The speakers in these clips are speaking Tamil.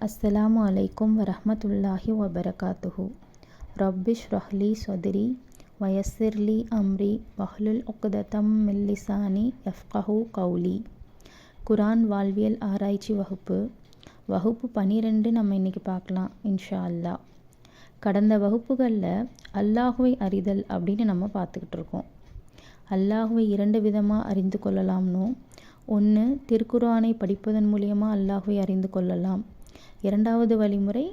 அஸ்ஸலாமு அலைக்கும் வரஹ்மத்துல்லாஹி வபரகாத்துஹு. ரப்பிஷ் ரஹ்லி சொதரி வயஸ்ஸிர்லி அம்ரி வஹ்லுல் உக்ததம் மின் லிசானி யஃப்கஹு கௌலி. குரான் வாழ்வியல் ஆராய்ச்சி வகுப்பு 12 நம்ம இன்றைக்கி பார்க்கலாம் இன்ஷா அல்லா. கடந்த வகுப்புகளில் அல்லாஹுவை அறிதல் அப்படின்னு நம்ம பார்த்துக்கிட்டு இருக்கோம். அல்லாஹுவை 2 விதமாக அறிந்து கொள்ளலாம்னு. ஒன்று, திருக்குரானை படிப்பதன் மூலியமாக அல்லாஹுவை அறிந்து கொள்ளலாம். 2வது வழிமுறை,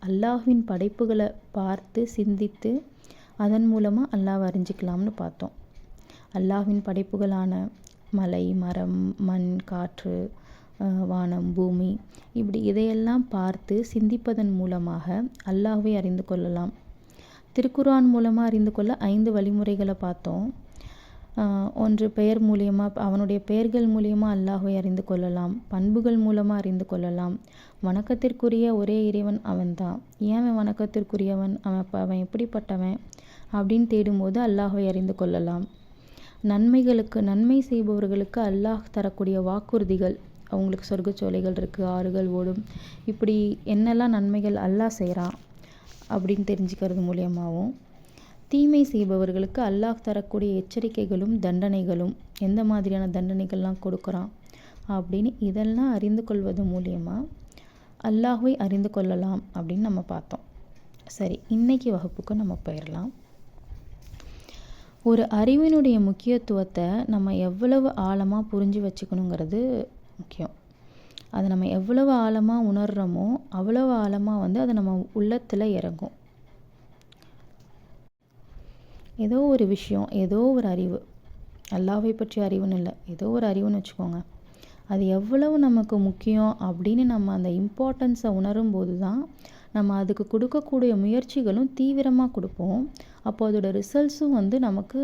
அல்லாஹுவின் படைப்புகளை பார்த்து சிந்தித்து அதன் மூலமாக அல்லாஹ்வை அறிஞ்சிக்கலாம்னு பார்த்தோம். அல்லாஹுவின் படைப்புகளான மலை, மரம், மண், காற்று, வானம், பூமி, இப்படி இதையெல்லாம் பார்த்து சிந்திப்பதன் மூலமாக அல்லாஹுவை அறிந்து கொள்ளலாம். திருக்குரான் மூலமாக அறிந்து கொள்ள 5 வழிமுறைகளை பார்த்தோம். ஒன்று, பெயர் மூலியமாக, அவனுடைய பெயர்கள் மூலியமாக அல்லாஹுவை அறிந்து கொள்ளலாம். பண்புகள் மூலமாக அறிந்து கொள்ளலாம். வணக்கத்திற்குரிய ஒரே இறைவன் அவன்தான், ஏன் அவன் வணக்கத்திற்குரியவன், அவன் எப்படிப்பட்டவன் அப்படின்னு தேடும்போது அல்லாஹுவை அறிந்து கொள்ளலாம். நன்மை செய்பவர்களுக்கு அல்லாஹ் தரக்கூடிய வாக்குறுதிகள், அவங்களுக்கு சொர்க்கச்சோலைகள் இருக்குது, ஆறுகள் ஓடும், இப்படி என்னெல்லாம் நன்மைகள் அல்லாஹ் செய்கிறான் அப்படின்னு தெரிஞ்சுக்கிறது மூலியமாகவும், தீமை செய்பவர்களுக்கு அல்லாஹ் தரக்கூடிய எச்சரிக்கைகளும் தண்டனைகளும், எந்த மாதிரியான தண்டனைகள்லாம் கொடுக்குறான் அப்படின்னு இதெல்லாம் அறிந்து கொள்வது மூலியமாக அல்லாஹுவை அறிந்து கொள்ளலாம் அப்படின்னு நம்ம பார்த்தோம். சரி, இன்னைக்கு வகுப்புக்கு நம்ம போயிடலாம். ஒரு அறிவினுடைய முக்கியத்துவத்தை நம்ம எவ்வளவு ஆழமாக புரிஞ்சு வச்சுக்கணுங்கிறது முக்கியம். அதை நம்ம எவ்வளவு ஆழமாக உணர்கிறோமோ அவ்வளவு ஆழமாக அது நம்ம உள்ளத்தில் இறங்கும். ஏதோ ஒரு விஷயம், ஏதோ ஒரு அறிவு, அல்லாஹ்வை பற்றிய அறிவுன்னு இல்லை, ஏதோ ஒரு அறிவுன்னு வச்சுக்கோங்க, அது எவ்வளவு நமக்கு முக்கியம் அப்படின்னு நம்ம அந்த இம்பார்ட்டன்ஸை உணரும்போது தான் நம்ம அதுக்கு கொடுக்கக்கூடிய முயற்சிகளும் தீவிரமாக கொடுப்போம். அப்போ அதோட ரிசல்ட்ஸும் நமக்கு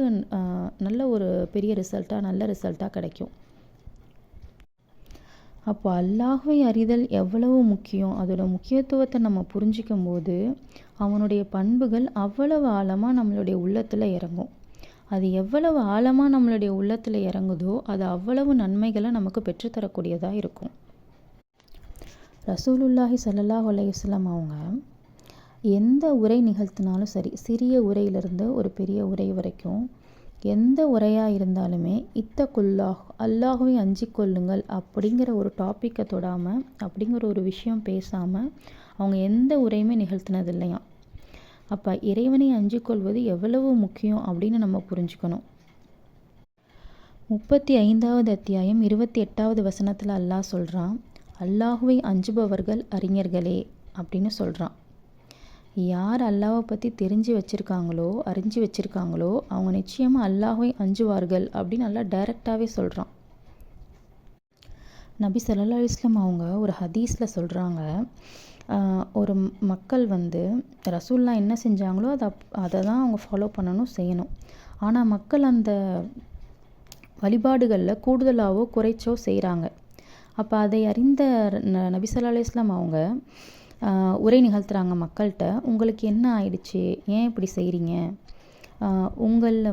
நல்ல ஒரு பெரிய நல்ல ரிசல்ட்டாக கிடைக்கும். அப்போ அல்லாஹ்வை அறிதல் எவ்வளவு முக்கியம், அதோட முக்கியத்துவத்தை நம்ம புரிஞ்சிக்கும் போது அவனுடைய பண்புகள் அவ்வளவு ஆழமாக நம்மளுடைய உள்ளத்தில் இறங்கும். அது எவ்வளவு ஆழமாக நம்மளுடைய உள்ளத்தில் இறங்குதோ அது அவ்வளவு நன்மைகளை நமக்கு பெற்றுத்தரக்கூடியதாக இருக்கும். ரசூலுல்லாஹி ஸல்லல்லாஹு அலைஹி வஸல்லம் அவங்க எந்த உரை நிகழ்த்தினாலும் சரி, சிறிய உரையிலிருந்து ஒரு பெரிய உரை வரைக்கும் எந்த உரையாக இருந்தாலுமே இத்தகுல்லாஹ், அல்லாஹுவை அஞ்சி கொள்ளுங்கள் அப்படிங்கிற ஒரு டாப்பிக்கை தொடாமல், அப்படிங்கிற ஒரு விஷயம் பேசாமல் அவங்க எந்த உரையுமே நிகழ்த்தினது இல்லையா. அப்போ இறைவனை அஞ்சி கொள்வது எவ்வளவு முக்கியம் அப்படின்னு நம்ம புரிஞ்சுக்கணும். 35வது அத்தியாயம் 28வது வசனத்தில் அல்லாஹ் சொல்கிறான், அல்லாஹுவை அஞ்சுபவர்கள் அறிஞர்களே அப்படின்னு சொல்கிறான். யார் அல்லாஹ்வை பற்றி தெரிஞ்சு வச்சுருக்காங்களோ, அறிஞ்சு வச்சுருக்காங்களோ அவங்க நிச்சயமாக அல்லாஹ்வை அஞ்சுவார்கள் அப்படின்னு அல்லாஹ் டைரெக்டாகவே சொல்கிறான். நபி ஸல்லல்லாஹு அலைஹி வஸல்லம் அவங்க ஒரு ஹதீஸில் சொல்கிறாங்க, ஒரு மக்கள் ரசூல்லா என்ன செஞ்சாங்களோ அதை தான் அவங்க ஃபாலோ பண்ணணும், செய்யணும். ஆனால் மக்கள் அந்த வழிபாடுகளில் கூடுதலாகவோ குறைச்சோ செய்கிறாங்க. அப்போ அதை அறிந்த நபி ஸல்லல்லாஹு அலைஹி வஸல்லம் அவங்க உரை நிகழ்த்துறாங்க மக்கள்கிட்ட. உங்களுக்கு என்ன ஆயிடுச்சு, ஏன் இப்படி செய்கிறீங்க, உங்களில்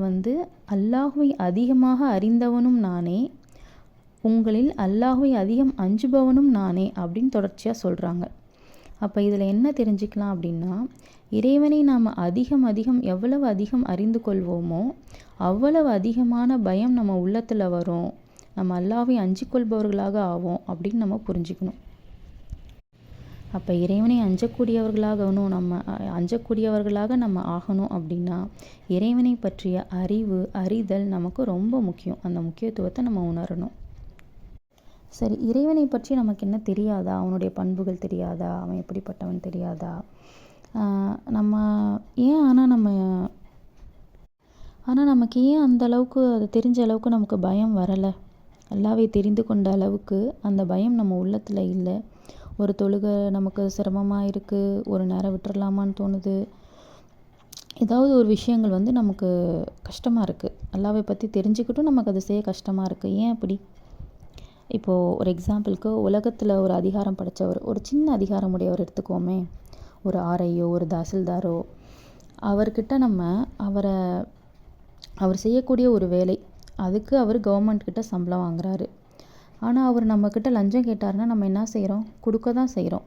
அல்லாஹுவை அதிகமாக அறிந்தவனும் நானே, உங்களில் அல்லாஹுவை அதிகம் அஞ்சுபவனும் நானே அப்படின்னு தொடர்ச்சியாக சொல்கிறாங்க. அப்போ இதில் என்ன தெரிஞ்சுக்கலாம் அப்படின்னா, இறைவனை நாம் அதிகம் எவ்வளவு அதிகம் அறிந்து கொள்வோமோ அவ்வளவு அதிகமான பயம் நம்ம உள்ளத்தில் வரும், நம்ம அல்லாஹ்வை அஞ்சி கொள்பவர்களாக ஆவோம் அப்படின்னு நம்ம புரிஞ்சுக்கணும். அப்போ இறைவனை அஞ்சக்கூடியவர்களாக நம்ம ஆகணும் அப்படின்னா இறைவனை பற்றிய அறிதல் நமக்கு ரொம்ப முக்கியம். அந்த முக்கியத்துவத்தை நம்ம உணரணும். சரி, இறைவனை பற்றி நமக்கு என்ன தெரியாதா, அவனுடைய பண்புகள் தெரியாதா, அவன் எப்படிப்பட்டவன் தெரியாதா, நம்ம ஏன் ஆனால் நமக்கு ஏன் அந்த அளவுக்கு, அது தெரிஞ்ச அளவுக்கு நமக்கு பயம் வரலை, அல்லாஹ்வை தெரிந்து கொண்ட அளவுக்கு அந்த பயம் நம்ம உள்ளத்தில் இல்லை. ஒரு தொழுகை நமக்கு சிரமமாக இருக்குது, ஒரு நேரம் விட்டுறலாமான்னு தோணுது, ஏதாவது ஒரு விஷயங்கள் நமக்கு கஷ்டமாக இருக்குது, அல்லாஹ்வை பற்றி தெரிஞ்சுக்கிட்டும் நமக்கு அது செய்ய கஷ்டமாக இருக்குது. ஏன் அப்படி? இப்போது ஒரு எக்ஸாம்பிளுக்கு, உலகத்தில் ஒரு அதிகாரம் படைத்தவர், ஒரு சின்ன அதிகாரம் உடையவர் எடுத்துக்கோமே, ஒரு ஆர்ஐயோ ஒரு தாசில்தாரோ, அவர்கிட்ட அவர் செய்யக்கூடிய ஒரு வேலை, அதுக்கு அவர் கவர்மெண்ட்கிட்ட சம்பளம் வாங்குறாரு. ஆனால் அவர் நம்மக்கிட்ட லஞ்சம் கேட்டார்னா நம்ம என்ன செய்கிறோம், கொடுக்க தான் செய்கிறோம்.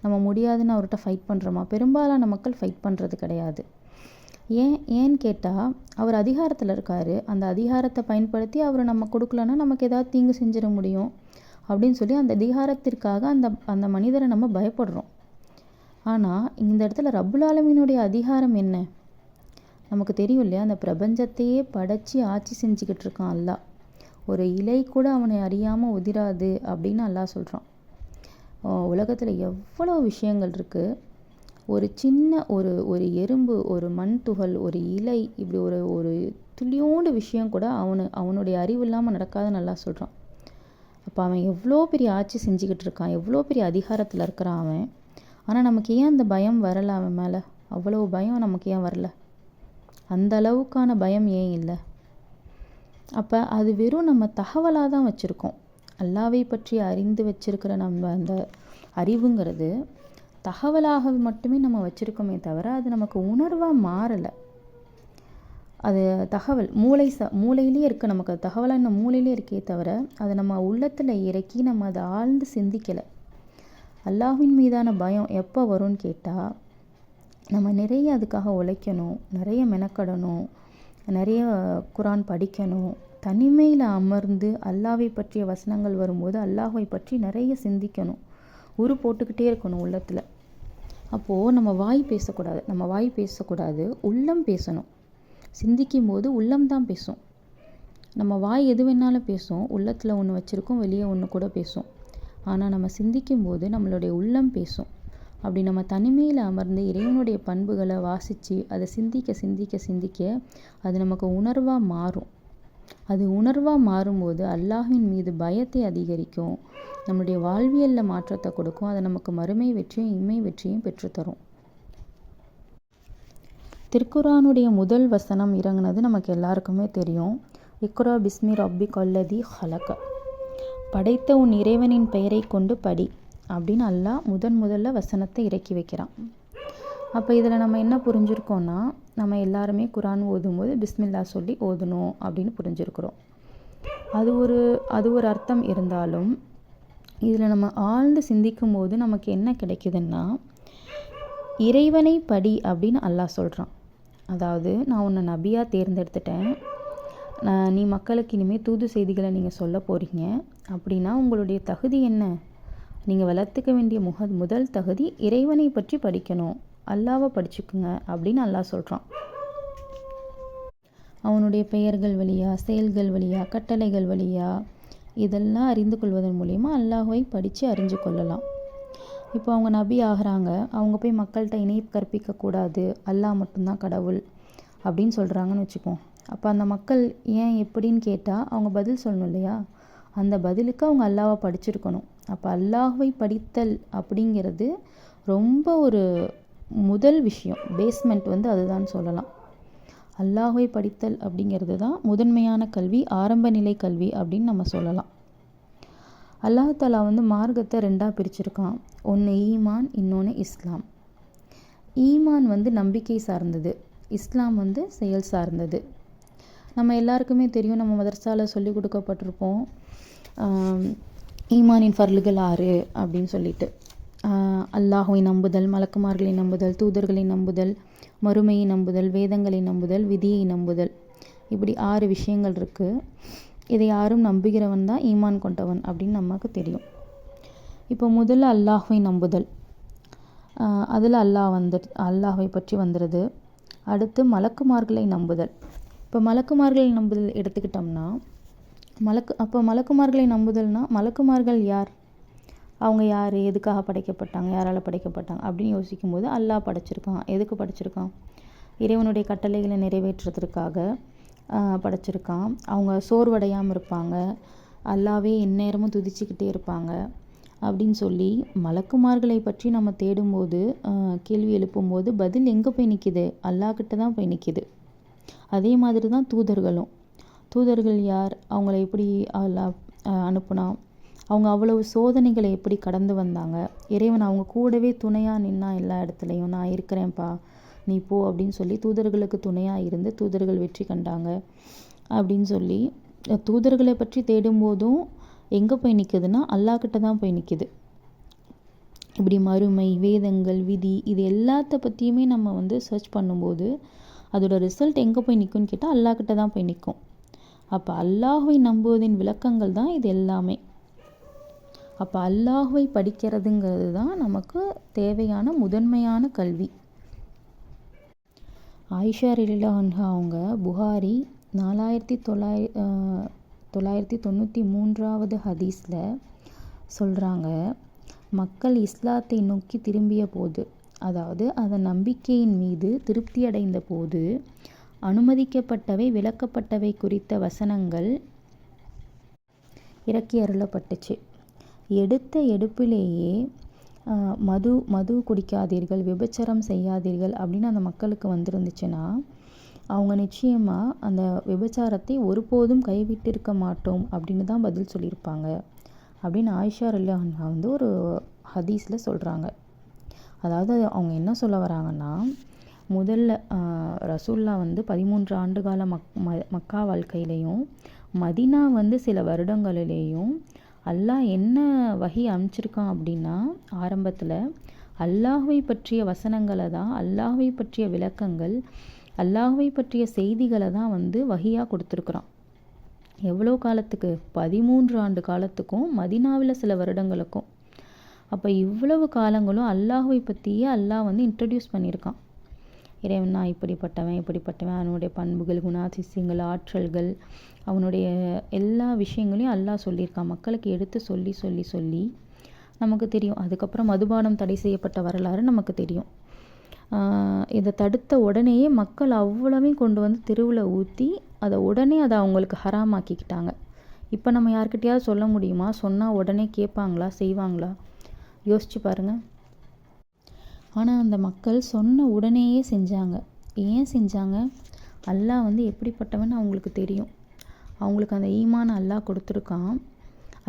நம்ம முடியாதுன்னு அவர்கிட்ட ஃபைட் பண்ணுறோமா? பெரும்பாலான மக்கள் ஃபைட் பண்ணுறது கிடையாது. ஏன்னு கேட்டால், அவர் அதிகாரத்தில் இருக்கார். அந்த அதிகாரத்தை பயன்படுத்தி அவர் நம்ம கொடுக்கலன்னா நமக்கு ஏதாவது தீங்கு செஞ்சிட முடியும் அப்படின்னு சொல்லி அந்த அதிகாரத்திற்காக அந்த மனிதரை நம்ம பயப்படுறோம். ஆனால் இந்த இடத்துல ரப்புல் ஆலமீனுடைய அதிகாரம் என்ன? நமக்கு தெரியும் இல்லையா? அந்த பிரபஞ்சத்தையே படைச்சி ஆட்சி செஞ்சுக்கிட்டு இருக்கான் அல்லாஹ். ஒரு இலை கூட அவனை அறியாமல் உதிராது அப்படின்னு அல்லாஹ் சொல்கிறான். உலகத்தில் எவ்வளோ விஷயங்கள் இருக்குது. ஒரு சின்ன ஒரு எறும்பு, ஒரு மண் துகள், ஒரு இலை, இப்படி ஒரு துளியோண்டு விஷயம் கூட அவனுடைய அறிவு இல்லாமல் நடக்காதுன்னு நல்லா சொல்கிறான். அப்போ அவன் எவ்வளோ பெரிய ஆட்சி செஞ்சுக்கிட்டு இருக்கான், எவ்வளோ பெரிய அதிகாரத்தில் இருக்கிறான் அவன். ஆனால் நமக்கு ஏன் அந்த பயம் வரலை அவன் மேலே? அவ்வளோ பயம் நமக்கு ஏன் வரல? அந்த அளவுக்கான பயம் ஏன் இல்லை? அப்போ அது வெறும் நம்ம தகவலாக தான் வச்சுருக்கோம். அல்லாவை பற்றி அறிந்து வச்சிருக்கிற நம்ம அந்த அறிவுங்கிறது தகவலாக மட்டுமே நம்ம வச்சுருக்கோமே தவிர அது நமக்கு உணர்வாக மாறலை. அது தகவல் மூளையிலே இருக்குது. நமக்கு அது தகவலாக இன்னும் மூளையிலே இருக்கே தவிர அதை நம்ம உள்ளத்தில் இறக்கி நம்ம அதை ஆழ்ந்து சிந்திக்கலை. அல்லாஹ்வின் மீதான பயம் எப்போ வரும்னு கேட்டால், நம்ம நிறைய அதுக்காக உழைக்கணும், நிறைய மெனக்கடணும், நிறைய குரான் படிக்கணும், தனிமையில் அமர்ந்து அல்லாஹ்வை பற்றிய வசனங்கள் வரும்போது அல்லாஹ்வை பற்றி நிறைய சிந்திக்கணும், போட்டுக்கிட்டே இருக்கணும் உள்ளத்தில். அப்போது நம்ம வாய் பேசக்கூடாது, உள்ளம் பேசணும். சிந்திக்கும் போது உள்ளம் தான் பேசும். நம்ம வாய் எது வேணாலும் பேசும், உள்ளத்தில் ஒன்று வச்சுருக்கோம், வெளியே ஒன்று கூட பேசும். ஆனால் நம்ம சிந்திக்கும் போது நம்மளுடைய உள்ளம் பேசும். அப்படி நம்ம தனிமையில் அமர்ந்து இறைவனுடைய பண்புகளை வாசித்து அதை சிந்திக்க அது நமக்கு உணர்வாக மாறும். அது உணர்வாக மாறும்போது அல்லாஹ்வின் மீது பயத்தை அதிகரிக்கும், நம்மளுடைய வாழ்வியலில் மாற்றத்தை கொடுக்கும். அது நமக்கு மறுமை வெற்றியும் இம்மை வெற்றியும் பெற்றுத்தரும். திருக்குரானுடைய முதல் வசனம் இறங்குனது நமக்கு எல்லாருக்குமே தெரியும். இக்ரா பிஸ்மி ரப்பி கல்லதி ஹலக, படைத்த உன் இறைவனின் பெயரை கொண்டு படி அப்படின்னு அல்லாஹ் முதல்ல வசனத்தை இறக்கி வைக்கிறான். அப்போ இதில் நம்ம என்ன புரிஞ்சுருக்கோன்னா, நம்ம எல்லாருமே குரான் ஓதும்போது பிஸ்மில்லா சொல்லி ஓதணும் அப்படின்னு புரிஞ்சுருக்கிறோம். அது ஒரு அர்த்தம் இருந்தாலும் இதில் நம்ம ஆழ்ந்து சிந்திக்கும் போது நமக்கு என்ன கிடைக்குதுன்னா, இறைவனை படி அப்படின்னு அல்லாஹ் சொல்கிறான். அதாவது, நான் உன்னை நபியாக தேர்ந்தெடுத்துட்டேன், நீ மக்களுக்கு இனிமேல் தூது செய்திகளை நீங்கள் சொல்ல போகிறீங்க அப்படின்னா உங்களுடைய தகுதி என்ன? நீங்கள் வளர்த்துக்க வேண்டிய முதல் தகுதி இறைவனை பற்றி படிக்கணும், அல்லாவை படிச்சுக்குங்க அப்படின்னு அல்லாஹ் சொல்கிறான். அவனுடைய பெயர்கள் வழியா, செயல்கள் வழியா, கட்டளைகள் வழியா இதெல்லாம் அறிந்து கொள்வதன் மூலிமா அல்லாஹ்வை படித்து அறிஞ்சு கொள்ளலாம். இப்போ அவங்க நபி ஆகிறாங்க, அவங்க போய் மக்கள்கிட்ட இணை கற்பிக்கக்கூடாது, அல்லாஹ் மட்டும்தான் கடவுள் அப்படின்னு சொல்கிறாங்கன்னு வச்சுப்போம். அப்போ அந்த மக்கள் ஏன் எப்படின்னு கேட்டால் அவங்க பதில் சொல்லணும் இல்லையா? அந்த பதிலுக்கு அவங்க அல்லாஹ்வை படிச்சிருக்கணும். அப்போ அல்லாஹ்வை படித்தல் அப்படிங்கிறது ரொம்ப ஒரு முதல் விஷயம், பேஸ்மெண்ட் அதுதான் சொல்லலாம். அல்லாஹ்வை படித்தல் அப்படிங்கிறது தான் முதன்மையான கல்வி, ஆரம்ப நிலை கல்வி அப்படின்னு நம்ம சொல்லலாம். அல்லாஹ் தஆலா மார்க்கத்தை ரெண்டாக பிரிச்சிருக்கான். ஒன்று ஈமான், இன்னொன்று இஸ்லாம். ஈமான் நம்பிக்கை சார்ந்தது, இஸ்லாம் செயல் சார்ந்தது. நம்ம எல்லாருக்குமே தெரியும், நம்ம மதரசாவில் சொல்லி கொடுக்கப்பட்டிருப்போம் ஈமானின் ஃபர்லுகள் 6 அப்படின்னு சொல்லிட்டு. அல்லாஹ்வை நம்புதல், மலக்குமார்களை நம்புதல், தூதர்களை நம்புதல், மறுமையை நம்புதல், வேதங்களை நம்புதல், விதியை நம்புதல், இப்படி 6 விஷயங்கள் இருக்குது. இதை யாரும் நம்புகிறவன் தான் ஈமான் கொண்டவன் அப்படின்னு நமக்கு தெரியும். இப்போ முதல்ல அல்லாஹ்வை நம்புதல், அதில் அல்லாஹ்வை பற்றி வந்துடுது. அடுத்து மலக்குமார்களை நம்புதல். இப்போ மலக்குமார்களை நம்புதல் எடுத்துக்கிட்டோம்னா, மலக்குமார்களை நம்புதல்னா மலக்குமார்கள் யார், அவங்க யார், எதுக்காக படைக்கப்பட்டாங்க, யாரால் படைக்கப்பட்டாங்க அப்படின்னு யோசிக்கும்போது அல்லாஹ் படைச்சிருக்கான். எதுக்கு படைச்சிருக்கான்? இறைவனுடைய கட்டளைகளை நிறைவேற்றுறதுக்காக படைச்சிருக்கான். அவங்க சோர்வடையாமல் இருப்பாங்க, அல்லாவே எந்நேரமும் துதிச்சுக்கிட்டே இருப்பாங்க அப்படின்னு சொல்லி மலக்குமார்களை பற்றி நம்ம தேடும்போது, கேள்வி எழுப்பும்போது பதில் எங்கே போய் நிற்கிது? அல்லாஹ்கிட்ட தான் போய் நிற்கிது. அதே மாதிரி தான் தூதர்கள் யார், அவங்கள எப்படி அல்லாஹ் அனுப்புனா, அவங்க அவ்வளவு சோதனைகளை எப்படி கடந்து வந்தாங்க, இறைவன் அவங்க கூடவே துணையாக நின்னா எல்லா இடத்துலையும், நான் இருக்கிறேன்ப்பா நீ போ அப்படின்னு சொல்லி தூதர்களுக்கு துணையாக இருந்து தூதர்கள் வெற்றி கண்டாங்க அப்படின்னு சொல்லி தூதர்களை பற்றி தேடும்போதும் எங்கே போய் நிற்குதுன்னா அல்லாஹ்கிட்ட தான் போய் நிற்கிது. இப்படி மறுமை, வேதங்கள், விதி இது எல்லாத்த பற்றியுமே நம்ம வந்து சர்ச் பண்ணும்போது அதோட ரிசல்ட் எங்கே போய் நிற்கும்னு கேட்டால் அல்லாஹ்கிட்ட தான் போய் நிற்கும். அப்போ அல்லாஹ்வை நம்புவதின் விளக்கங்கள் தான் இது எல்லாமே. அப்போ அல்லாஹ்வை படிக்கிறதுங்கிறது தான் நமக்கு தேவையான முதன்மையான கல்வி. ஆயிஷா ரலியல்லாஹு அன்ஹா அவங்க புகாரி 4993 ஹதீஸில் சொல்கிறாங்க, மக்கள் இஸ்லாத்தை நோக்கி திரும்பிய போது, அதாவது அதன் நம்பிக்கையின் மீது திருப்தி அடைந்த போது அனுமதிக்கப்பட்டவை விலக்கப்பட்டவை குறித்த வசனங்கள் இறக்கி அருளப்பட்டுச்சு. எடுத்த எடுப்பிலேயே மது குடிக்காதீர்கள், விபச்சாரம் செய்யாதீர்கள் அப்படின்னு அந்த மக்களுக்கு வந்திருந்துச்சுன்னா அவங்க நிச்சயமாக அந்த விபச்சாரத்தை ஒருபோதும் கைவிட்டிருக்க மாட்டோம் அப்படின்னு தான் பதில் சொல்லியிருப்பாங்க அப்படின்னு ஆயிஷா ரலியல்லாஹு அன்ஹா வந்து ஒரு ஹதீஸில் சொல்கிறாங்க. அதாவது அவங்க என்ன சொல்ல வராங்கன்னா, முதல்ல ரசூல்லா வந்து 13 ஆண்டு கால மக்கா வாழ்க்கையிலையும் மதினா வந்து சில வருடங்களிலேயும் அல்லாஹ் என்ன வஹி அமைச்சிருக்கான் அப்படின்னா, ஆரம்பத்தில் அல்லாஹ்வை பற்றிய வசனங்களை தான், அல்லாஹ்வை பற்றிய விளக்கங்கள், அல்லாஹ்வை பற்றிய செய்திகளை தான் வந்து வஹியாக கொடுத்துருக்குறான். எவ்வளோ காலத்துக்கு? 13 ஆண்டு காலத்துக்கும் மதினாவில் சில வருடங்களுக்கும். அப்போ இவ்வளவு காலங்களும் அல்லாஹ்வை பற்றியே அல்லாஹ் வந்து இன்ட்ரடியூஸ் பண்ணியிருக்கான். இறைவனா இப்படிப்பட்டவன், அவனுடைய பண்புகள், குணாதிசயங்கள், ஆற்றல்கள், அவனுடைய எல்லா விஷயங்களையும் அல்லாஹ் சொல்லியிருக்கான். மக்களுக்கு எடுத்து சொல்லி சொல்லி சொல்லி நமக்கு தெரியும். அதுக்கப்புறம் மதுபானம் தடை செய்யப்பட்ட வரலாறு நமக்கு தெரியும். இதை தடுத்த உடனேயே மக்கள் அவ்வளவையும் கொண்டு வந்து தெருவில் ஊற்றி அதை அவங்களுக்கு ஹராமாக்கிக்கிட்டாங்க. இப்போ நம்ம யார்கிட்டயாவது சொல்ல முடியுமா? சொன்னால் உடனே கேட்பாங்களா, செய்வாங்களா? யோசிச்சு பாருங்கள். ஆனால் அந்த மக்கள் சொன்ன உடனேயே செஞ்சாங்க. ஏன் செஞ்சாங்க? அல்லாஹ் வந்து எப்படிப்பட்டவன்னு அவங்களுக்கு தெரியும். அவங்களுக்கு அந்த ஈமான் அல்லாஹ் கொடுத்துருக்கான்.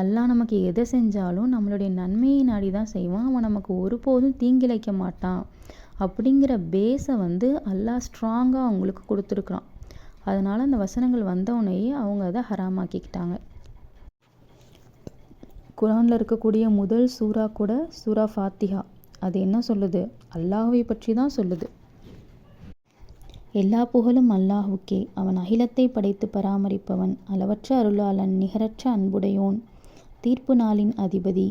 அல்லாஹ் நமக்கு எதை செஞ்சாலும் நம்மளுடைய நன்மையை நாடி தான் செய்வான். அவன் நமக்கு ஒருபோதும் தீங்கிழைக்க மாட்டான் அப்படிங்கிற பேஸை வந்து அல்லாஹ் ஸ்ட்ராங்காக அவங்களுக்கு கொடுத்துருக்குறான். அதனால் அந்த வசனங்கள் வந்தவுடனேயே அவங்க அதை ஹராமாக்கிக்கிட்டாங்க. குரானில் இருக்கக்கூடிய முதல் சூறா கூட சூரா ஃபாத்திஹா. அது என்ன சொல்லுது? அல்லாஹ்வை பற்றி தான் சொல்லுது. எல்லா புகழும் அல்லாஹ்வுக்கே, அவன் அகிலத்தை படைத்து பராமரிப்பவன், அளவற்ற அருளாளன், நிகரற்ற அன்புடையோன், தீர்ப்பு நாளின் அதிபதி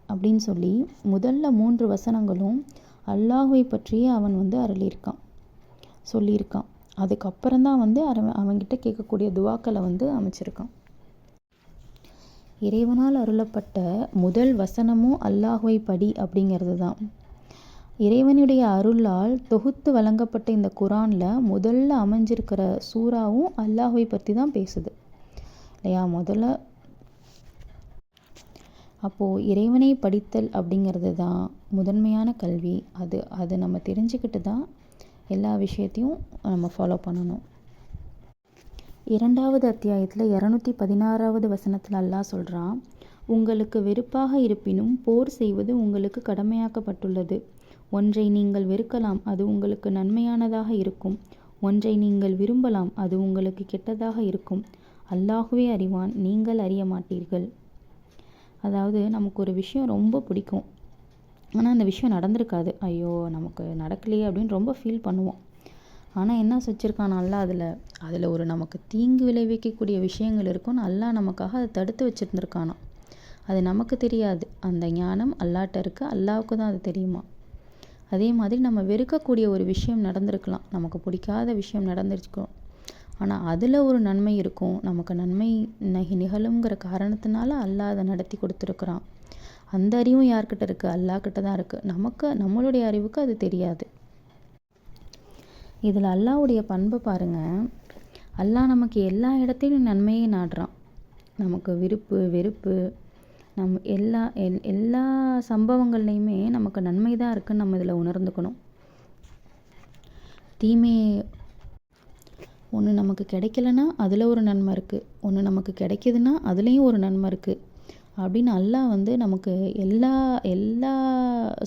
அப்படின்னு சொல்லி முதல்ல 3 வசனங்களும் அல்லாஹ்வை பற்றியே அவன் வந்து சொல்லியிருக்கான். அதுக்கப்புறம்தான் வந்து அவன்கிட்ட கேட்கக்கூடிய துவாக்களை வந்து அமைச்சிருக்கான். இறைவனால் அருளப்பட்ட முதல் வசனமும் அல்லாஹ்வை படி அப்படிங்கிறது தான். இறைவனுடைய அருளால் தொகுத்து வழங்கப்பட்ட இந்த குரானில் முதல்ல அமைஞ்சிருக்கிற சூறாவும் அல்லாஹ்வை பற்றி தான் பேசுது இல்லையா? முதல்ல அப்போது இறைவனை படித்தல் அப்படிங்கிறது தான் முதன்மையான கல்வி. அது நம்ம தெரிஞ்சுக்கிட்டு தான் எல்லா விஷயத்தையும் நம்ம ஃபாலோ பண்ணணும். 2வது அத்தியாயத்தில் 216வது வசனத்தில் அல்லாஹ் சொல்கிறான், உங்களுக்கு வெறுப்பாக இருப்பினும் போர் செய்வது உங்களுக்கு கடமையாக்கப்பட்டுள்ளது. ஒன்றை நீங்கள் வெறுக்கலாம், அது உங்களுக்கு நன்மையானதாக இருக்கும். ஒன்றை நீங்கள் விரும்பலாம், அது உங்களுக்கு கெட்டதாக இருக்கும். அல்லாஹ்வே அறிவான், நீங்கள் அறிய மாட்டீர்கள். அதாவது நமக்கு ஒரு விஷயம் ரொம்ப பிடிக்கும், ஆனால் அந்த விஷயம் நடந்திருக்காது. ஐயோ நமக்கு நடக்கலையே அப்படின்னு ரொம்ப ஃபீல் பண்ணுவோம். ஆனால் என்ன வச்சுருக்கான் அல்லாஹ் அதில் ஒரு நமக்கு தீங்கு விளைவிக்கக்கூடிய விஷயங்கள் இருக்கும்னு அல்லாஹ் நமக்காக அதை தடுத்து வச்சுருந்துருக்கானா. அது நமக்கு தெரியாது. அந்த ஞானம் அல்லாஹ்ட்ட இருக்குது. அல்லாஹ்வுக்கு தான் அது தெரியுமா. அதே மாதிரி நம்ம வெறுக்கக்கூடிய ஒரு விஷயம் நடந்திருக்கலாம், நமக்கு பிடிக்காத விஷயம் நடந்திருக்கும். ஆனால் அதில் ஒரு நன்மை இருக்கும். நமக்கு நன்மை நிகழுங்கிற காரணத்தினால அல்லாஹ் அதை நடத்தி கொடுத்துருக்குறான். அந்த அறிவும் யார்கிட்ட இருக்குது? அல்லாஹ்கிட்ட தான் இருக்குது. நம்மளுடைய அறிவுக்கு அது தெரியாது. இதில் அல்லாஹ்வுடைய பண்பை பாருங்கள். அல்லாஹ் நமக்கு எல்லா இடத்தையும் நன்மையை நாடுறான். நமக்கு விருப்பு வெறுப்பு எல்லா சம்பவங்கள்லையுமே நமக்கு நன்மை தான் இருக்குன்னு நம்ம இதில் உணர்ந்துக்கணும். தீமை ஒன்று நமக்கு கிடைக்கலன்னா அதில் ஒரு நன்மை இருக்குது, ஒன்று நமக்கு கிடைக்கிதுன்னா அதுலேயும் ஒரு நன்மை இருக்குது அப்படின்னு அல்லாஹ் வந்து நமக்கு எல்லா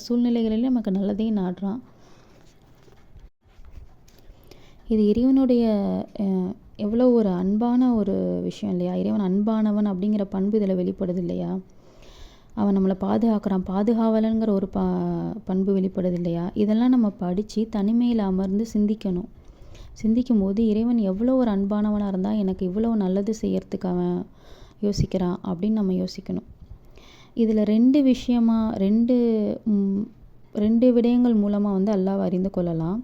சூழ்நிலைகளிலும் நமக்கு நல்லதே நாடுறான். இது இறைவனுடைய எவ்வளோ ஒரு அன்பான ஒரு விஷயம் இல்லையா? இறைவன் அன்பானவன் அப்படிங்கிற பண்பு இதில் வெளிப்படுது இல்லையா? அவன் நம்மளை பாதுகாக்கிறான், பாதுகாவலங்கிற ஒரு பண்பு வெளிப்படுது இல்லையா? இதெல்லாம் நம்ம படித்து தனிமையில் அமர்ந்து சிந்திக்கணும். சிந்திக்கும் போது இறைவன் எவ்வளோ ஒரு அன்பானவனாக இருந்தால் எனக்கு இவ்வளோ நல்லது செய்யறதுக்கு அவன் யோசிக்கிறான் அப்படின்னு நம்ம யோசிக்கணும். இதில் ரெண்டு விடயங்கள் மூலமாக வந்து அல்லாஹ்வை அறிந்து கொள்ளலாம்.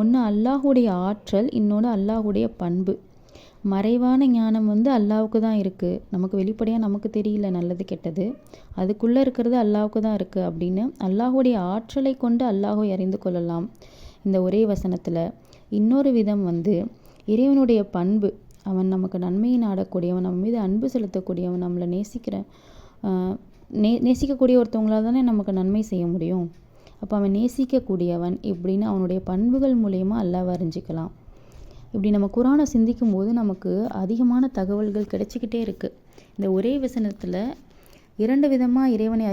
ஒன்று அல்லாஹுடைய ஆற்றல், இன்னொன்று அல்லாஹுடைய பண்பு. மறைவான ஞானம் வந்து அல்லாஹ்வுக்கு தான் இருக்குது, நமக்கு வெளிப்படையாக நமக்கு தெரியல நல்லது கெட்டது, அதுக்குள்ளே இருக்கிறது அல்லாஹ்வுக்கு தான் இருக்குது அப்படின்னு அல்லாஹுடைய ஆற்றலை கொண்டு அல்லாஹ்வை அறிந்து கொள்ளலாம் இந்த ஒரே வசனத்தில். இன்னொரு விதம் வந்து இறைவனுடைய பண்பு, அவன் நமக்கு நன்மையை நாடக்கூடியவன், நம்ம மீது அன்பு செலுத்தக்கூடியவன், நம்மளை நேசிக்கக்கூடிய ஒருத்தவங்களால் தானே நமக்கு நன்மை செய்ய முடியும். அப்போ அவன் நேசிக்கக்கூடியவன் இப்படின்னு அவனுடைய பண்புகள் மூலயமா அல்லாஹ்வை அறிஞ்சிக்கலாம். இப்படி நம்ம குரானை சிந்திக்கும் போது நமக்கு அதிகமான தகவல்கள் கிடைச்சிக்கிட்டே இருக்குது. இந்த ஒரே வசனத்தில் 2 விதமாக இறைவனை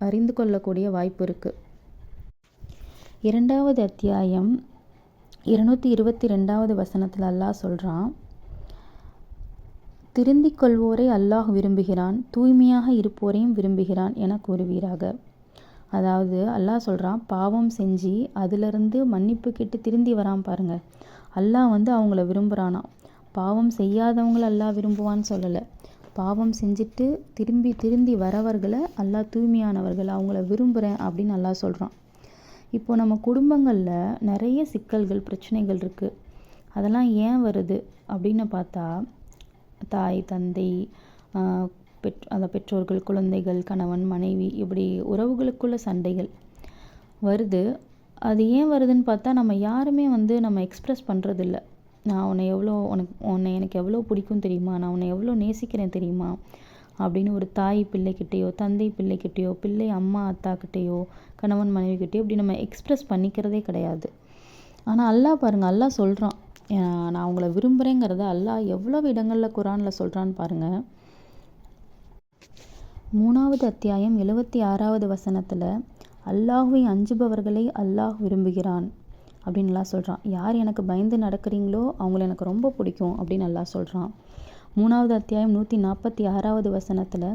அறிந்து கொள்ளக்கூடிய வாய்ப்பு இருக்குது. 2வது அத்தியாயம் 222வது வசனத்தில் அல்லாஹ் சொல்கிறான், திருந்திக் கொள்வோரை அல்லாஹ் விரும்புகிறான், தூய்மையாக இருப்போரையும் விரும்புகிறான் என கூறுவீராக. அதாவது அல்லாஹ் சொல்கிறான், பாவம் செஞ்சு அதிலிருந்து மன்னிப்பு கேட்டு திருந்தி வரான் பாருங்கள், அல்லாஹ் வந்து அவங்கள விரும்புகிறானா. பாவம் செய்யாதவங்கள அல்லாஹ் விரும்புவான்னு சொல்லலை, பாவம் செஞ்சுட்டு திருந்தி வரவர்களை அல்லாஹ் தூய்மையானவர்கள் அவங்கள விரும்புகிறேன் அப்படின்னு அல்லாஹ் சொல்கிறான். இப்போது நம்ம குடும்பங்களில் நிறைய சிக்கல்கள் பிரச்சனைகள் இருக்குது. அதெல்லாம் ஏன் வருது அப்படின்னு பார்த்தா, தாய் தந்தை, பெற்றோர்கள், குழந்தைகள், கணவன் மனைவி, இப்படி உறவுகளுக்குள்ள சண்டைகள் வருது. அது ஏன் வருதுன்னு பார்த்தா, நம்ம யாருமே வந்து நம்ம எக்ஸ்ப்ரெஸ் பண்ணுறதில்ல. நான் உன்னை எனக்கு எவ்வளோ பிடிக்கும் தெரியுமா, நான் உன்னை எவ்வளோ நேசிக்கிறேன் தெரியுமா அப்படின்னு ஒரு தாய் பிள்ளைக்கிட்டேயோ, தந்தை பிள்ளைக்கிட்டேயோ, பிள்ளை அம்மா அத்தாக்கிட்டேயோ, கணவன் மனைவிக்கிட்டேயோ இப்படி நம்ம எக்ஸ்ப்ரெஸ் பண்ணிக்கிறதே கிடையாது. ஆனால் அல்லாஹ் பாருங்கள், அல்லாஹ் சொல்கிறான், நான் அவங்கள விரும்புகிறேங்கிறத அல்லாஹ் எவ்வளோ இடங்களில் குரானில் சொல்கிறான்னு பாருங்கள். 3வது அத்தியாயம் 76வது வசனத்தில் அல்லாஹ்வை அஞ்சுபவர்களை அல்லாஹ் விரும்புகிறான் அப்படின்னு அல்லாஹ் சொல்கிறான். யார் எனக்கு பயந்து நடக்கிறீங்களோ அவங்கள எனக்கு ரொம்ப பிடிக்கும் அப்படின்னு அல்லாஹ் சொல்கிறான். 3வது அத்தியாயம் 146வது வசனத்தில்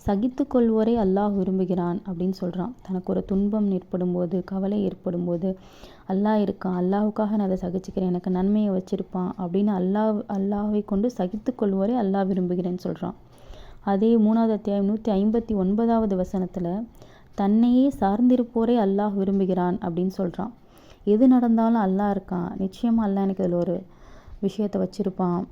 சகித்து கொள்வோரை அல்லாஹ் விரும்புகிறான் அப்படின்னு சொல்கிறான். தனக்கு ஒரு துன்பம் ஏற்படும் போது, கவலை ஏற்படும் போது அல்லாஹ் இருக்கான், அல்லாஹுக்காக நான் அதை சகிச்சுக்கிறேன், எனக்கு நன்மையை வச்சுருப்பான் அப்படின்னு அல்லாஹ்வை கொண்டு சகித்து கொள்வோரை அல்லாஹ் விரும்புகிறேன்னு சொல்கிறான். அதே 3வது அத்தியாயம் 159வது வசனத்தில் தன்னையே சார்ந்திருப்போரை அல்லாஹ் விரும்புகிறான் அப்படின்னு சொல்கிறான். எது நடந்தாலும் அல்லாஹ் இருக்கான், நிச்சயமாக அல்லாஹ் எனக்கு இதில் ஒரு விஷயத்தை வச்சுருப்பான்,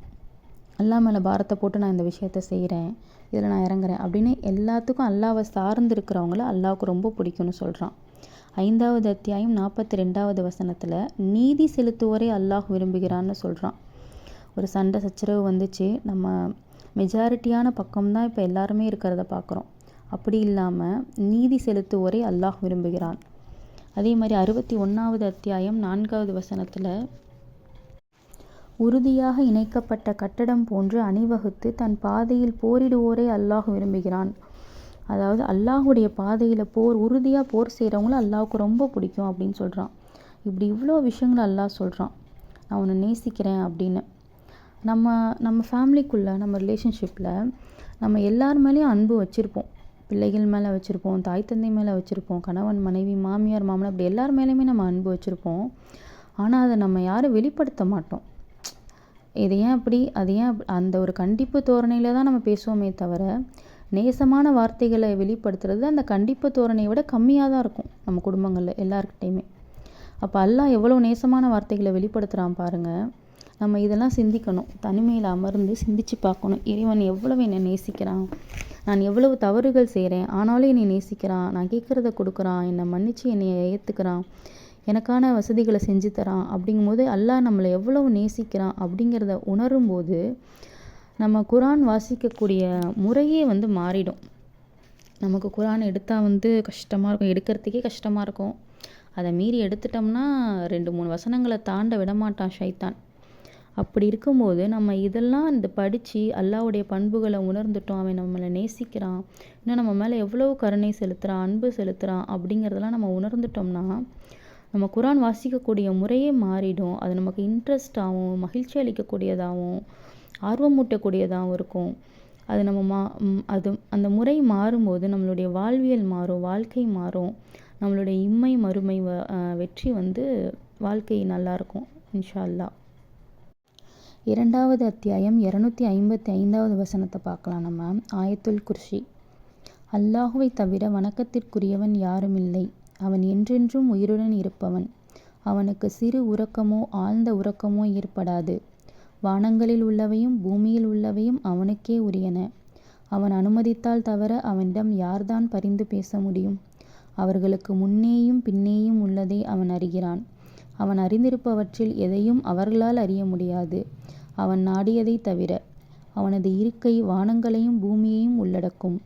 அல்லாஹ் மேலே பாரத்தை போட்டு நான் இந்த விஷயத்த செய்கிறேன், இதில் நான் இறங்குறேன் அப்படின்னு எல்லாத்துக்கும் அல்லாஹ்வை சார்ந்திருக்கிறவங்கள அல்லாஹ்வுக்கு ரொம்ப பிடிக்கும்னு சொல்கிறான். 5வது அத்தியாயம் 42வது வசனத்தில் நீதி செலுத்துவோரை அல்லாஹ் விரும்புகிறான்னு சொல்கிறான். ஒரு சண்டை சச்சரவு வந்துச்சு, நம்ம மெஜாரிட்டியான பக்கம்தான் இப்போ எல்லாருமே இருக்கிறத பார்க்குறோம். அப்படி இல்லாமல் நீதி செலுத்துவோரை அல்லாஹ் விரும்புகிறான். அதே மாதிரி 61வது அத்தியாயம் 4வது வசனத்தில் உறுதியாக இணைக்கப்பட்ட கட்டடம் போன்று அணிவகுத்து தன் பாதையில் போரிடுவோரை அல்லாஹ் விரும்புகிறான். அதாவது அல்லாஹுடைய பாதையில் உறுதியாக போர் செய்கிறவங்களும் அல்லாஹுக்கு ரொம்ப பிடிக்கும் அப்படின்னு சொல்கிறான். இப்படி இவ்வளோ விஷயங்களை அல்லாஹ் சொல்கிறான், நான் உன்னை நேசிக்கிறேன் அப்படின்னு. நம்ம ஃபேமிலிக்குள்ளே, நம்ம ரிலேஷன்ஷிப்பில் நம்ம எல்லார் மேலேயும் அன்பு வச்சுருப்போம். பிள்ளைகள் மேலே வச்சுருப்போம், தாய் தந்தை மேலே வச்சுருப்போம், கணவன் மனைவி, மாமியார் மாமனார், இப்படி எல்லார் மேலேயுமே நம்ம அன்பு வச்சுருப்போம். ஆனால் அதை நம்ம யாரும் வெளிப்படுத்த மாட்டோம். இது ஏன் அப்படி, அது ஏன் அந்த ஒரு கண்டிப்பு தோரணையில் தான் நம்ம பேசுவோமே தவிர, நேசமான வார்த்தைகளை வெளிப்படுத்துறது அந்த கண்டிப்பு தோரணையை விட கம்மியாக தான் இருக்கும் நம்ம குடும்பங்களில் எல்லாருக்கிட்டையுமே. அப்போ அல்லாஹ் எவ்வளோ நேசமான வார்த்தைகளை வெளிப்படுத்துகிறான் பாருங்கள். நம்ம இதெல்லாம் சிந்திக்கணும், தனிமையில் அமர்ந்து சிந்திச்சு பார்க்கணும். இறைவன் எவ்வளவு என்னை நேசிக்கிறான், நான் எவ்வளவு தவறுகள் செய்கிறேன், ஆனாலும் என்னை நேசிக்கிறான், நான் கேட்குறத கொடுக்குறான், என்னை மன்னித்து என்னை ஏற்றுக்கிறான், எனக்கான வசதிகளை செஞ்சு தரான். அப்படிங்கும்போது அல்லாஹ் நம்மளை எவ்வளவு நேசிக்கிறான் அப்படிங்கிறத உணரும்போது நம்ம குரான் வாசிக்கக்கூடிய முறையே வந்து மாறிடும். நமக்கு குரான் எடுத்தால் கஷ்டமாக இருக்கும், எடுக்கிறதுக்கே கஷ்டமாக இருக்கும். அதை மீறி எடுத்துட்டோம்னா 2-3 வசனங்களை தாண்ட விடமாட்டான் ஷைத்தான். அப்படி இருக்கும்போது நம்ம இதெல்லாம் படித்து அல்லாஹ்வுடைய பண்புகளை உணர்ந்துட்டோம், அவன் நம்மளை நேசிக்கிறான், இன்னும் நம்ம மேலே எவ்வளோ கருணை செலுத்துகிறான், அன்பு செலுத்துகிறான் அப்படிங்கிறதெல்லாம் நம்ம உணர்ந்துட்டோம்னா நம்ம குரான் வாசிக்கக்கூடிய முறையே மாறிடும். அது நமக்கு இன்ட்ரெஸ்டாகவும் மகிழ்ச்சி அளிக்கக்கூடியதாகவும் ஆர்வமூட்டக்கூடியதாகவும் இருக்கும். அது நம்ம அது அந்த முறை மாறும்போது நம்மளுடைய வாழ்வியல் மாறும், வாழ்க்கை மாறும், நம்மளுடைய இம்மை மறுமை வெற்றி வந்து வாழ்க்கை நல்லாயிருக்கும் இன்ஷா அல்லாஹ். 2வது அத்தியாயம் 255வது வசனத்தை பார்க்கலாம் நம்ம. ஆயத்துல் குர்சி. அல்லாஹுவை தவிர வணக்கத்திற்குரியவன் யாருமில்லை. அவன் என்றென்றும் உயிருடன் இருப்பவன். அவனுக்கு சிறு உறக்கமோ ஆழ்ந்த உறக்கமோ ஏற்படாது. வானங்களில் உள்ளவையும் பூமியில் உள்ளவையும் அவனுக்கே உரியன. அவன் அனுமதித்தால் தவிர அவனிடம் யார்தான் பரிந்து பேச முடியும்? அவர்களுக்கு முன்னேயும் பின்னேயும் உள்ளதை அவன் அறிகிறான். அவன் அறிந்திருப்பவற்றில் எதையும் அவர்களால் அறிய முடியாது. அவன் நாடியதை தவிர. அவனது இருக்கை வானங்களையும் பூமியையும் உள்ளடக்கும்.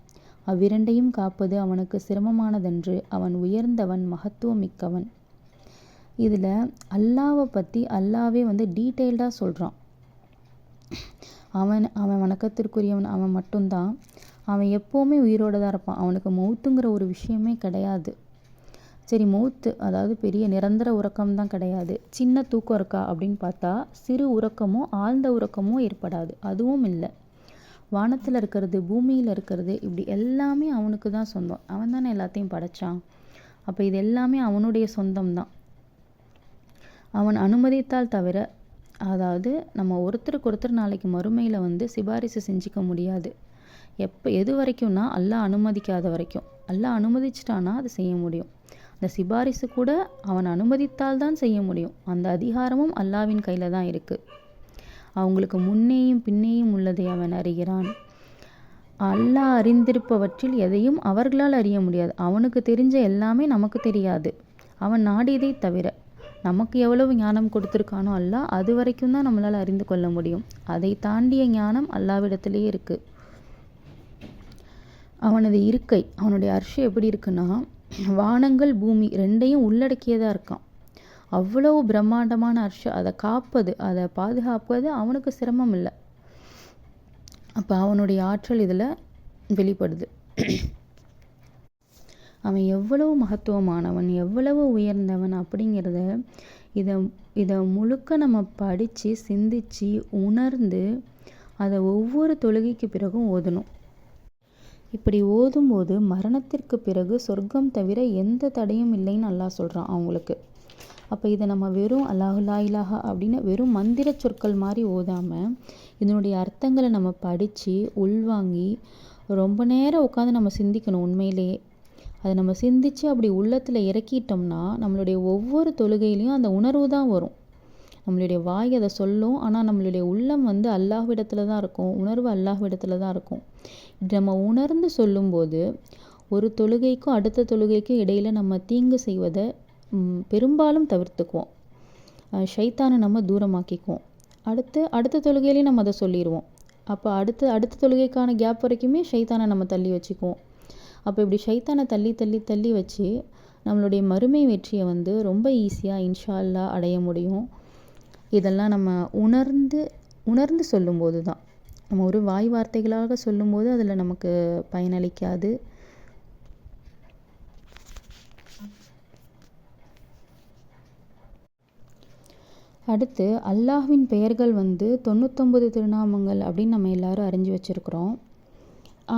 அவ்விரண்டையும் காப்பது அவனுக்கு சிரமமானதன்று. அவன் உயர்ந்தவன், மகத்துவமிக்கவன். இதில் அல்லாவை பற்றி அல்லாவே வந்து டீட்டெயில்டாக சொல்கிறான். அவன் வணக்கத்திற்குரியவன், அவன் மட்டும்தான். அவன் எப்போவுமே உயிரோடு தான் இருப்பான். அவனுக்கு மௌத்துங்கிற ஒரு விஷயமே கிடையாது. சரி, மௌத்து அதாவது பெரிய நிரந்தர உறக்கம் தான் கிடையாது. சின்ன தூக்கம் இருக்கா அப்படின்னு பார்த்தா சிறு உறக்கமோ ஆழ்ந்த உறக்கமோ ஏற்படாது, அதுவும் இல்லை. வானத்தில் இருக்கிறது, பூமியில் இருக்கிறது, இப்படி எல்லாமே அவனுக்கு தான் சொந்தம். அவன் தானே எல்லாத்தையும் படைச்சான். அப்போ இது எல்லாமே அவனுடைய சொந்தம்தான். அவன் அனுமதித்தால் தவிர, அதாவது நம்ம ஒருத்தருக்கு ஒருத்தர் நாளைக்கு மறுமையில் வந்து சிபாரிசு செஞ்சுக்க முடியாது. எது வரைக்கும்னா அல்லாஹ் அனுமதிக்காத வரைக்கும். அல்லாஹ் அனுமதிச்சிட்டானா அது செய்ய முடியும். அந்த சிபாரிசு கூட அவன் அனுமதித்தால் தான் செய்ய முடியும். அந்த அதிகாரமும் அல்லாவின் கையில் தான் இருக்குது. அவங்களுக்கு முன்னேயும் பின்னேயும் உள்ளதை அவன் அறிகிறான். அல்லாஹ் அறிந்திருப்பவற்றில் எதையும் அவர்களால் அறிய முடியாது. அவனுக்கு தெரிஞ்ச எல்லாமே நமக்கு தெரியாது. அவன் நாடியதை தவிர. நமக்கு எவ்வளவு ஞானம் கொடுத்துருக்கானோ அல்லாஹ், அது வரைக்கும் தான் நம்மளால் அறிந்து கொள்ள முடியும். அதை தாண்டிய ஞானம் அல்லாவிடத்திலே இருக்குது. அவனது இருக்கை, அவனுடைய அர்ஷ் எப்படி இருக்குன்னா வானங்கள் பூமி ரெண்டையும் உள்ளடக்கியதாக இருக்கான். அவ்வளவு பிரம்மாண்டமான அர்ஷ். அதை காப்பது, அதை பாதுகாப்பது அவனுக்கு சிரமம் இல்லை. அப்போ அவனுடைய ஆற்றல் இதில் வெளிப்படுது. அவன் எவ்வளவு மகத்துவமானவன், எவ்வளவு உயர்ந்தவன் அப்படிங்கிறத இதை முழுக்க நம்ம படித்து சிந்தித்து உணர்ந்து அதை ஒவ்வொரு தொழுகைக்கு பிறகும் ஓதணும். இப்படி ஓதும்போது மரணத்திற்கு பிறகு சொர்க்கம் தவிர எந்த தடையும் இல்லைன்னு அல்லாஹ் சொல்கிறான் அவங்களுக்கு. அப்போ இதை நம்ம வெறும் அல்லாஹு லா இலாஹா அப்படின்னு வெறும் மந்திர சொற்கள் மாதிரி ஓதாமல் இதனுடைய அர்த்தங்களை நம்ம படித்து உள்வாங்கி ரொம்ப நேரம் உட்காந்து நம்ம சிந்திக்கணும். உண்மையிலேயே அதை நம்ம சிந்தித்து அப்படி உள்ளத்தில் இறக்கிட்டோம்னா நம்மளுடைய ஒவ்வொரு தொழுகையிலையும் அந்த உணர்வு தான் வரும். நம்மளுடைய வாய் அதை சொல்லும், ஆனால் நம்மளுடைய உள்ளம் வந்து அல்லாஹ்விடத்தில் தான் இருக்கும், உணர்வு அல்லாஹ்விடத்தில் தான் இருக்கும். இப்படி நம்ம உணர்ந்து சொல்லும்போது ஒரு தொழுகைக்கும் அடுத்த தொழுகைக்கும் இடையில் நம்ம தீங்கு செய்வதை பெரும்பாலும் தவிர்த்துக்குவோம். ஷைத்தானை நம்ம தூரமாக்கிக்குவோம். அடுத்த தொழுகையிலையும் நம்ம அதை சொல்லிடுவோம். அப்போ அடுத்த தொழுகைக்கான கேப் வரைக்குமே ஷைத்தானை நம்ம தள்ளி வச்சுக்குவோம். அப்போ இப்படி ஷைத்தானை தள்ளி தள்ளி தள்ளி வச்சு நம்மளுடைய மறுமை வெற்றியை வந்து ரொம்ப ஈஸியாக இன்ஷா அல்லாஹ் அடைய முடியும். இதெல்லாம் நம்ம உணர்ந்து சொல்லும்போது தான். நம்ம ஒரு வாய் வார்த்தைகளாக சொல்லும்போது அதில் நமக்கு பயனளிக்காது. அடுத்து அல்லாஹ்வின் பெயர்கள் வந்து 99 திருநாமங்கள் அப்படின்னு நம்ம எல்லாரும் அறிஞ்சு வச்சுருக்குறோம்.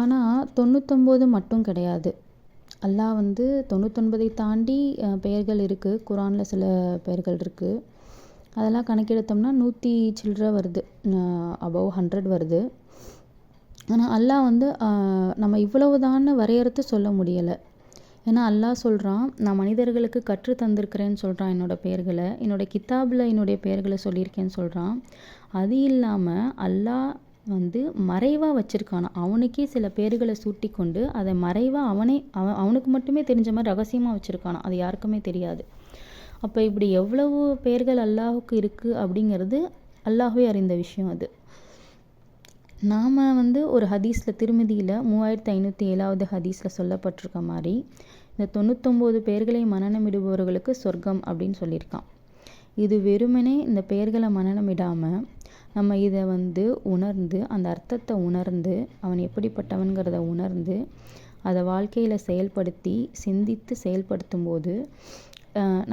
ஆனால் 99 மட்டும் கிடையாது. அல்லாஹ் வந்து 99ஐ தாண்டி பெயர்கள் இருக்குது. குரானில் சில பெயர்கள் இருக்குது. அதெல்லாம் கணக்கெடுத்தோம்னா 100 சில்லற வருது, அபவ் 100 வருது. ஆனால் அல்லாஹ் வந்து நம்ம இவ்வளவுதான்னு வரையறுத்து சொல்ல முடியலை. ஏன்னா அல்லாஹ் சொல்கிறான், நான் மனிதர்களுக்கு கற்று தந்திருக்கிறேன்னு சொல்கிறான் என்னோடய பெயர்களை, என்னோடய கித்தாபில் என்னுடைய பெயர்களை சொல்லியிருக்கேன்னு சொல்கிறான். அது இல்லாமல் அல்லாஹ் வந்து மறைவாக வச்சுருக்கானா, அவனுக்கே சில பெயர்களை சூட்டி கொண்டு அதை மறைவாக அவனுக்கு மட்டுமே தெரிஞ்ச மாதிரி ரகசியமாக வச்சுருக்கானா, அது யாருக்குமே தெரியாது. அப்போ இப்படி எவ்வளவு பெயர்கள் அல்லாஹுக்கு இருக்குது அப்படிங்கிறது அல்லாஹ்வே அறிந்த விஷயம். அது நாம் வந்து ஒரு ஹதீஸில் திருமதியில் 3507வது ஹதீஸில் சொல்லப்பட்டிருக்க மாதிரி இந்த 99 பெயர்களை மனனமிடுபவர்களுக்கு சொர்க்கம் அப்படின்னு சொல்லியிருக்கான். இது வெறுமனே இந்த பெயர்களை மனனமிடாமல் நம்ம இதை வந்து உணர்ந்து அந்த அர்த்தத்தை உணர்ந்து அவன் எப்படிப்பட்டவன்கிறத உணர்ந்து அதை வாழ்க்கையில் செயல்படுத்தி சிந்தித்து செயல்படுத்தும் போது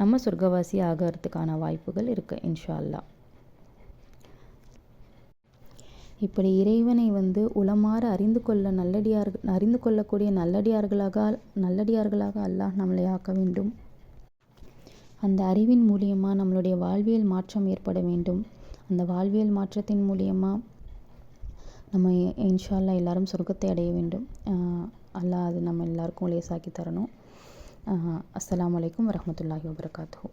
நம்ம சொர்க்கவாசி ஆகிறதுக்கான வாய்ப்புகள் இருக்குது இன்ஷா அல்லாஹ். இப்படி இறைவனை உளமாற அறிந்து கொள்ளக்கூடிய நல்லடியார்களாக அல்லாஹ் நம்மளை ஆக்க வேண்டும். அந்த அறிவின் மூலியமாக நம்மளுடைய வாழ்வியல் மாற்றம் ஏற்பட வேண்டும். அந்த வாழ்வியல் மாற்றத்தின் மூலியமாக நம்ம இன்ஷா அல்லாஹ் எல்லாரும் சொர்க்கத்தை அடைய வேண்டும். அல்லாஹ் அது நம்ம எல்லாருக்கும் லேசாக்கி தரணும். அஸ்ஸலாமு அலைக்கும் வரஹ்மத்துல்லாஹி வபரகாத்துஹு.